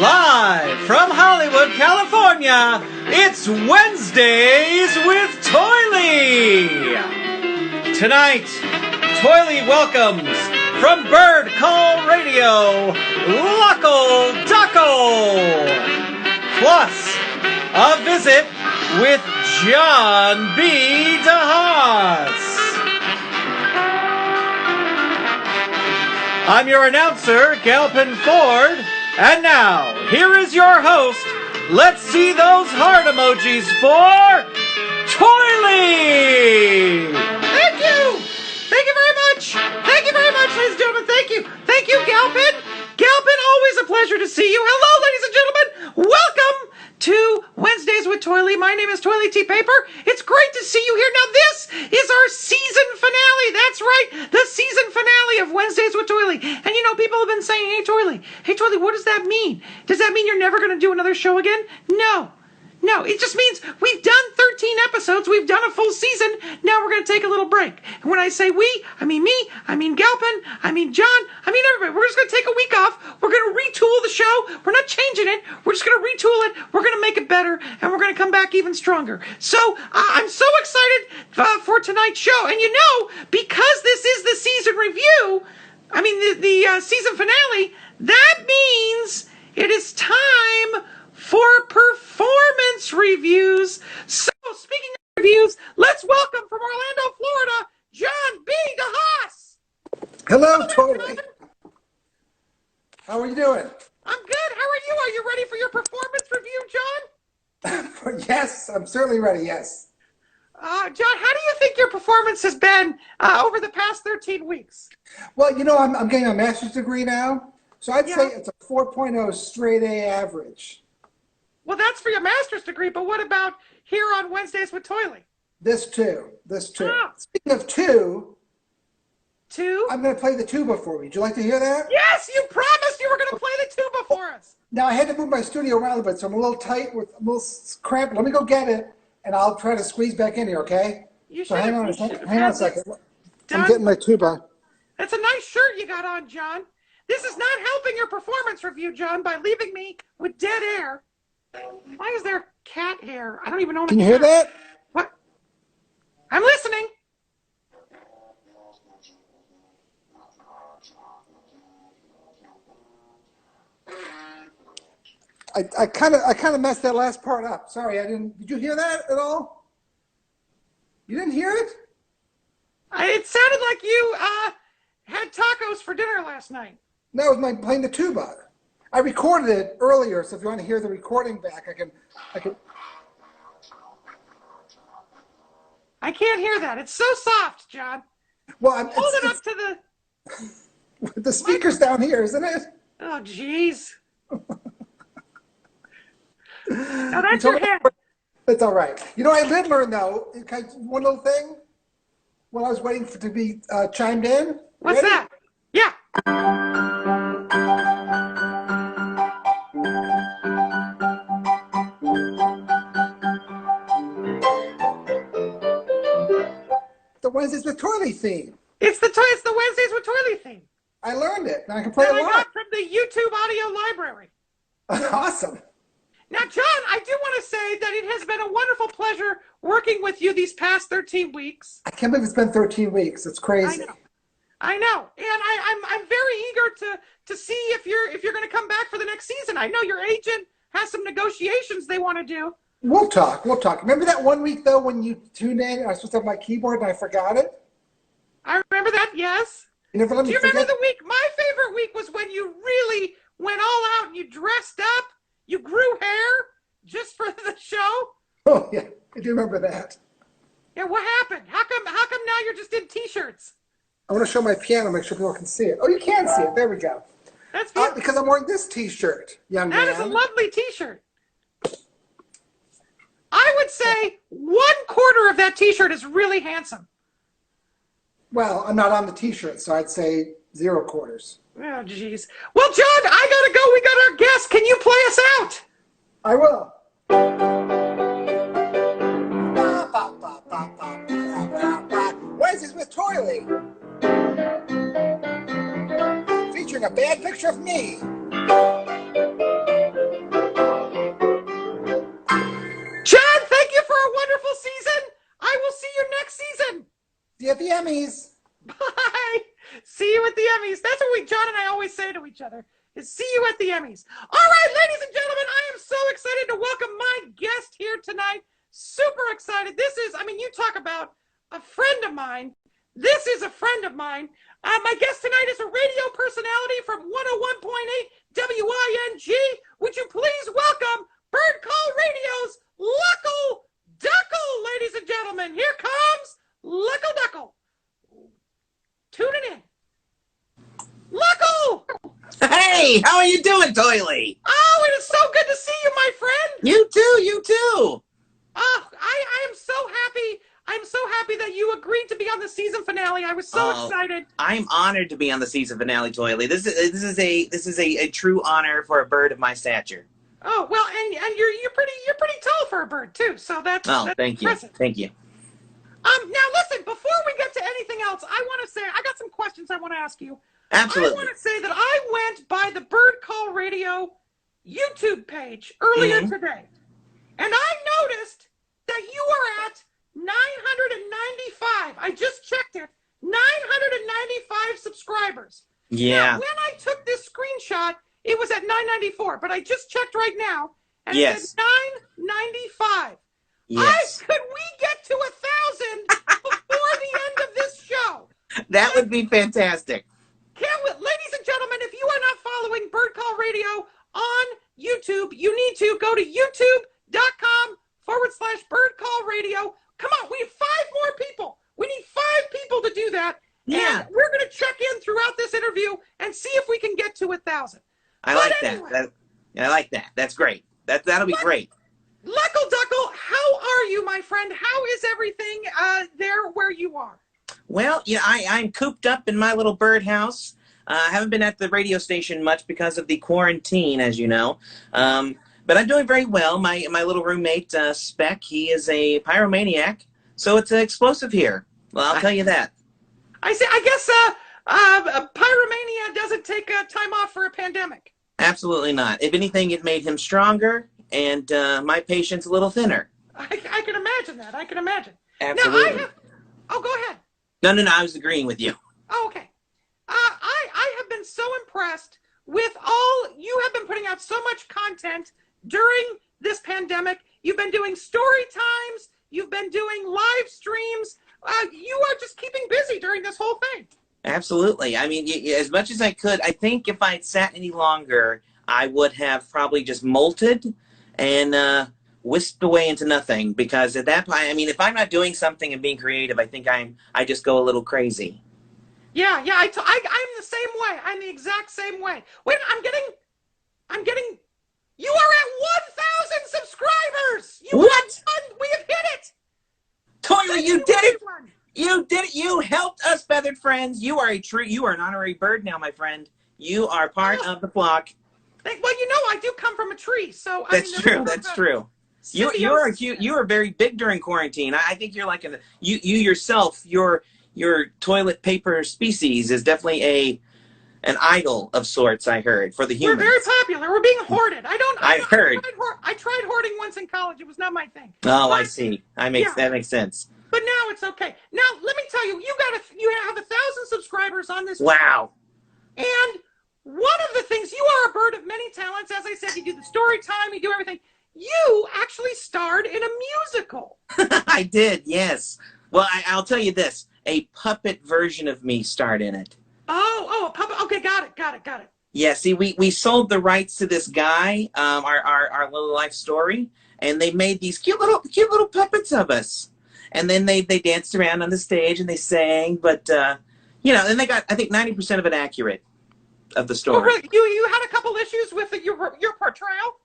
Live from Hollywood, California, it's Wednesdays with Toiley. Tonight, Toiley welcomes from Bird Call Radio, Luckl-Duckl. Plus, a visit with John B. deHaas. I'm your announcer, Galpin Ford, and now, here is your host. Let's see those heart emojis for Toiley! Thank you! Thank you very much! Thank you very much, ladies and gentlemen. Thank you. Thank you, Galpin. Galpin, always a pleasure to see you. Hello, ladies and gentlemen. Welcome to Wednesdays with Toiley. My name is Toiley T. Paper. It's great to see you here. Now, this is our season finale. That's right, the season finale of Wednesdays with Toiley. And you know, people have been saying, hey, Toiley, what does that mean? Does that mean you're never going to do another show again? No, it just means we've done 13 episodes. We've done a full season. Now we're going to take a little break. And when I say we, I mean me, I mean Galpin, I mean John, I mean everybody. We're just going to take a week off. We're going to retool the show. We're not changing it. We're just going to retool it. We're going to make it better, and we're going to come back even stronger. So I'm so excited for tonight's show. And you know, because this is the season review, the season finale, that means it is time for performance reviews. So, speaking of reviews, let's welcome from Orlando, Florida, John B. deHaas. Hello, Toiley. How are you doing? I'm good. How are you? Are you ready for your performance review, John? Yes, I'm certainly ready, yes. John, how do you think your performance has been over the past 13 weeks? Well, you know, I'm getting a master's degree now, so I'd say it's a 4.0 straight A average. Well, that's for your master's degree, but what about here on Wednesdays with Toiley? This too. Ah. Speaking of two, Two? I'm going to play the tuba for you. Would you like to hear that? Yes, you promised you were going to play the tuba for us. Now, I had to move my studio around a bit, so I'm a little tight, a little cramped. Let me go get it, and I'll try to squeeze back in here, okay? So hang on a second. Done. I'm getting my tuba. That's a nice shirt you got on, John. This is not helping your performance review, John, by leaving me with dead air. Why is there cat hair? I don't even know. Can you hear that? What? I'm listening. I kind of messed that last part up. Sorry, I didn't. Did you hear that at all? You didn't hear it? It sounded like you had tacos for dinner last night. No, it was playing the tuba. I recorded it earlier, so if you want to hear the recording back, I can. I can't hear that. It's so soft, John. Well, Hold it up to the speaker's down here, isn't it? Oh, jeez. Now that's your head. It's all right. You know, I did learn though. One little thing. While I was waiting to be chimed in. What's Ready? that? Yeah. The Wednesdays with Toiley theme. It's the Wednesdays with Toiley theme. I learned it. Now I can play that a lot. I got from the YouTube audio library. Awesome. Now, John, I do want to say that it has been a wonderful pleasure working with you these past 13 weeks. I can't believe it's been 13 weeks. It's crazy. I know, and I'm very eager to see if you're going to come back for the next season. I know your agent has some negotiations they want to do. We'll talk. Remember that one week though when you tuned in and I was supposed to have my keyboard and I forgot it? I remember that. Yes. You never let me forget. Do you remember the week? My favorite week was when you really went all out and you dressed up. You grew hair just for the show. Oh yeah, I do remember that. Yeah, what happened? How come now you're just in t-shirts? I want to show my piano, make sure people can see it. Oh, you can see it. There we go. That's beautiful. Because I'm wearing this t-shirt, young man. That is a lovely t-shirt. I would say 1/4 of that t-shirt is really handsome. Well, I'm not on the t-shirt, so I'd say 0 quarters. Oh, jeez. Well, John, I gotta go. We got our guest. Can you play us out? I will. Wednesdays with Toiley. Featuring a bad picture of me. See you at the Emmys. Bye. See you at the Emmys. That's what John and I always say to each other, is see you at the Emmys. All right, ladies and gentlemen, I am so excited to welcome my guest here tonight. Super excited. This is, you talk about a friend of mine. This is a friend of mine. My guest tonight is a radio personality from 101.8 WING. Would you please welcome Bird Call Radio's Luckl-Duckl, ladies and gentlemen. Here comes Luckl-Duckl. Tune it in. Luckl! Hey, how are you doing, Toiley? Oh, it is so good to see you, my friend. You too, you too. Oh, I am so happy. I'm so happy that you agreed to be on the season finale. I was so excited. I'm honored to be on the season finale, Toiley. This is a true honor for a bird of my stature. Oh, well, and you're pretty tall for a bird too. So that's thank impressive. you. Thank you. Now listen, before we get to anything else, I want to say I got some questions I want to ask you. Absolutely. I want to say that I went by the Bird Call Radio YouTube page earlier today, and I noticed that you are at 995. I just checked it. 995 subscribers. Yeah. Now, when I took this screenshot, it was at 994, but I just checked right now, and it said 995. Yes. Could we get to 1,000 before the end of this show? That would be fantastic. Ladies and gentlemen, if you are not following Bird Call Radio on YouTube, you need to go to youtube.com/Bird Call Radio. Come on, we need 5 more people. We need 5 people to do that. Yeah. And we're going to check in throughout this interview and see if we can get to 1,000. I like that. I like that. That's great. That'll be great. Luckl-Duckl, how are you, my friend? How is everything there where you are? Well, I'm cooped up in my little birdhouse. I haven't been at the radio station much because of the quarantine, as you know. But I'm doing very well. My little roommate, Speck, he is a pyromaniac, so it's explosive here. Well, I'll tell you that. I guess pyromania doesn't take time off for a pandemic. Absolutely not. If anything, it made him stronger, and my patience a little thinner. I can imagine that. I can imagine. Absolutely. Now, go ahead. No, I was agreeing with you. Oh, okay. I have been so impressed with all, you have been putting out so much content during this pandemic. You've been doing story times. You've been doing live streams. You are just keeping busy during this whole thing. Absolutely. As much as I could, I think if I had sat any longer, I would have probably just molted and whisked away into nothing. Because at that point, if I'm not doing something and being creative, I think I just go a little crazy. Yeah, I'm the same way. I'm the exact same way. Wait, I'm getting, you are at 1,000 subscribers! What? We have hit it! Toiley, you did it! You did it! You helped us, feathered friends. You are an honorary bird now, my friend. You are part of the flock. Well, I do come from a tree, so that's true. That's true. You are very big during quarantine. I think you're like you yourself. Your toilet paper species is definitely an idol of sorts. I heard for the humans. We're very popular. We're being hoarded. I heard. I tried hoarding once in college. It was not my thing. Oh, but I see. That makes sense. But now it's okay. Now let me tell you, you have 1,000 subscribers on this. Wow. Channel. And one of the things, you are a bird of many talents. As I said, you do the story time, you do everything. You actually starred in a musical. I did, yes. Well, I'll tell you this. A puppet version of me starred in it. Oh, a puppet. Okay, got it. Yeah, see, we sold the rights to this guy, our little life story, and they made these cute little puppets of us. And then they danced around on the stage and they sang, but and they got, I think, 90% of it accurate of the story. Oh, really? You had a couple issues with your portrayal?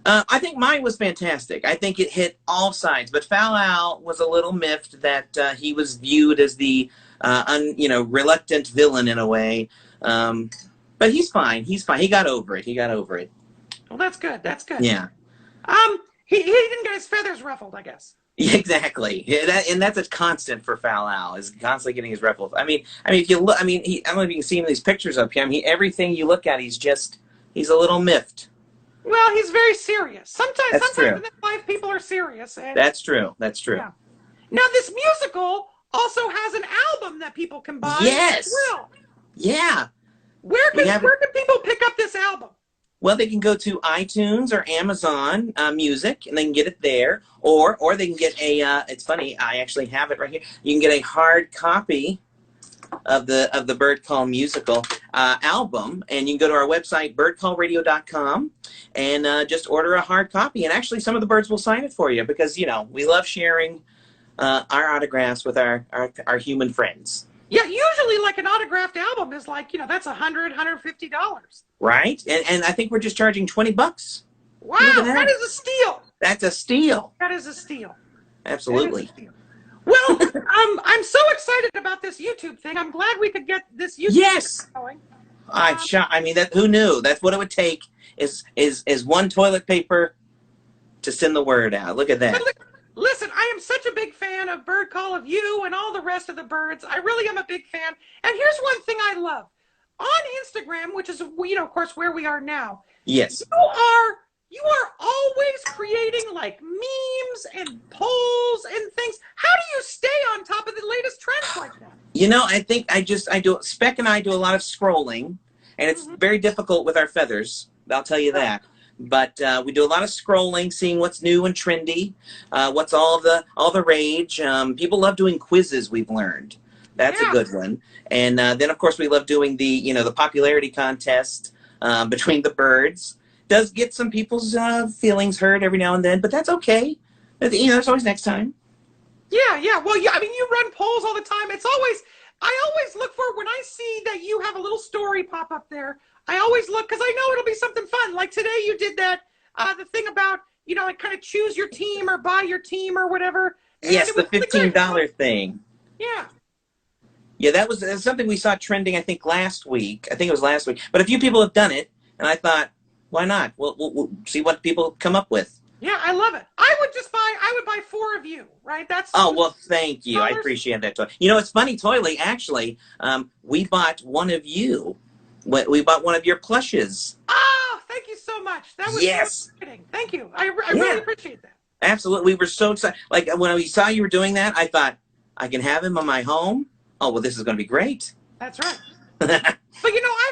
I think mine was fantastic. I think it hit all sides. But Foul Al was a little miffed that he was viewed as the reluctant villain in a way. But he's fine. He got over it. Well, that's good. Yeah. He didn't get his feathers ruffled, I guess. Exactly. Yeah, and that's a constant for Foul Al, is constantly getting his ruffled. If you look, I don't know if you can see him in these pictures up here. everything you look at, he's a little miffed. Well, he's very serious. Sometimes true. in life people are serious. And, That's true. Yeah. Now, this musical, also has an album that people can buy Yes. as well. Yeah. Where can people pick up this album? Well, they can go to iTunes or Amazon Music, and they can get it there. Or they can get a. It's funny, I actually have it right here. You can get a hard copy of the Bird Call musical album, and you can go to our website birdcallradio.com and just order a hard copy. And actually, some of the birds will sign it for you because we love sharing our autographs with our human friends. Yeah, usually like an autographed album is like, that's $150. Right? And I think we're just charging $20. Wow, that is a steal. That's a steal. That is a steal. Absolutely. That is a steal. Well, I'm so excited about this YouTube thing. I'm glad we could get this YouTube Yes. thing going. I mean, who knew? That's what it would take is one toilet paper to send the word out. Look at that. Listen, I am such a big fan of Bird Call, of you and all the rest of the birds. I really am a big fan. And here's one thing I love. On Instagram, which is, of course, where we are now. Yes. You are always creating like memes and polls and things. How do you stay on top of the latest trends like that? I think Speck and I do a lot of scrolling, and it's very difficult with our feathers. I'll tell you that. But we do a lot of scrolling, seeing what's new and trendy, what's all the rage. People love doing quizzes, we've learned. That's a good one. And then, of course, we love doing the popularity contest between the birds. Does get some people's feelings hurt every now and then, but that's okay. There's always next time. Yeah. Well, I mean, you run polls all the time. I always look for when I see that you have a little story pop up there. I always look because I know it'll be something fun. Like today, you did that the thing about like kind of choose your team or buy your team or whatever. Yes, the $15 thing. Yeah. Yeah, that's something we saw trending. I think last week. I think it was last week. But a few people have done it, and I thought, why not? We'll see what people come up with. Yeah, I love it. I would buy 4 of you, right? Oh, well, thank you. I appreciate that. It's funny, Toiley, actually, we bought one of you. We bought one of your plushes. Oh, thank you so much. That was so exciting. Thank you. I really appreciate that. Absolutely. We were so excited. Like, when we saw you were doing that, I thought, I can have him on my home? Oh, well, this is going to be great. That's right. But, I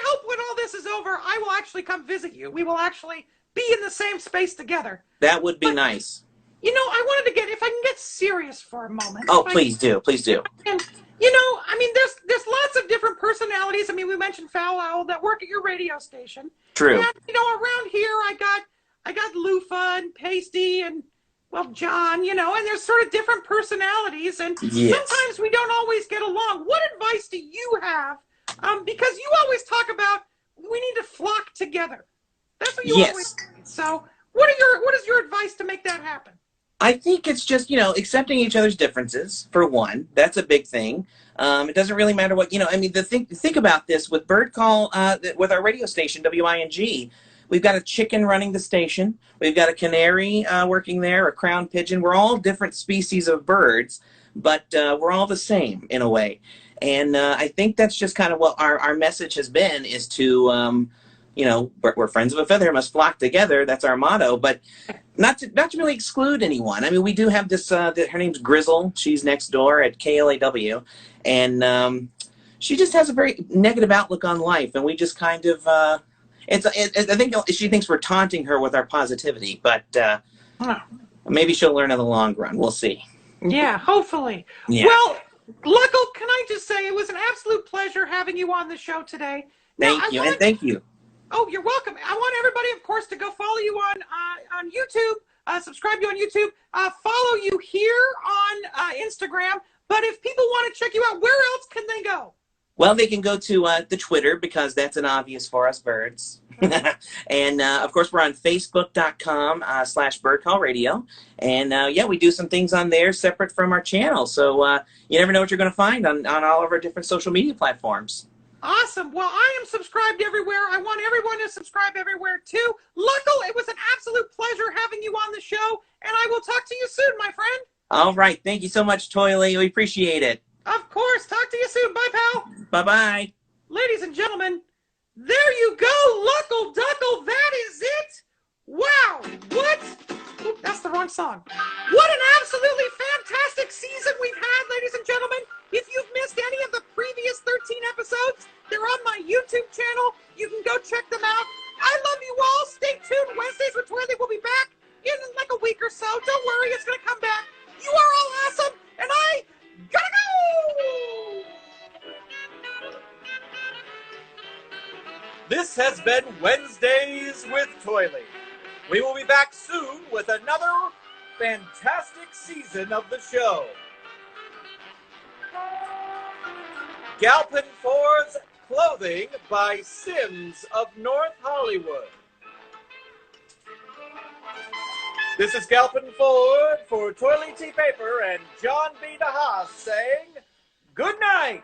hope when all this is over, I will actually come visit you. We will actually be in the same space together. That would be nice. I wanted to if I can get serious for a moment. Oh, please do. Please do. And, I mean, there's lots of different personalities. I mean, we mentioned Foul Owl that work at your radio station. True. And, around here, I got Lufa and Pasty and, well, John, and there's sort of different personalities. And sometimes we don't always get along. What advice do you have? Because you always talk about we need to flock together. That's what you always say. So what is your advice to make that happen? I think it's just, accepting each other's differences, for one. That's a big thing. It doesn't really matter what, I mean, think about this with Bird Call, with our radio station, WING. We've got a chicken running the station. We've got a canary working there, a crown pigeon. We're all different species of birds, but we're all the same in a way. And I think that's just kind of what our message has been, is to, we're friends of a feather, must flock together. That's our motto, but not to really exclude anyone. I mean, we do have this, her name's Grizzle. She's next door at KLAW, and she just has a very negative outlook on life, and we just kind of, I think she thinks we're taunting her with our positivity, but maybe she'll learn in the long run. We'll see. Yeah, hopefully. Yeah. Well, Luckl, can I just say it was an absolute pleasure having you on the show today. Thank you. Oh, you're welcome. I want everybody, of course, to go follow you on YouTube, subscribe you on YouTube, follow you here on Instagram. But if people want to check you out, where else can they go? Well, they can go to the Twitter, because that's an obvious for us birds. And, of course, we're on Facebook.com/BirdCallRadio. And, we do some things on there separate from our channel. So you never know what you're going to find on all of our different social media platforms. Awesome. Well, I am subscribed everywhere. I want everyone to subscribe everywhere, too. Luckl, it was an absolute pleasure having you on the show. And I will talk to you soon, my friend. All right. Thank you so much, Toiley. We appreciate it. Of course. Talk to you soon. Bye, pal. Bye-bye. Ladies and gentlemen, there you go, Luckl-Duckl. That is it. Wow. What? Oop, that's the wrong song. What an absolutely fantastic season we've had, ladies and gentlemen. This has been Wednesdays with Toiley. We will be back soon with another fantastic season of the show. Galpin Ford's Clothing by Sims of North Hollywood. This is Galpin Ford for Toiley Tea Paper and John B. deHaas saying good night.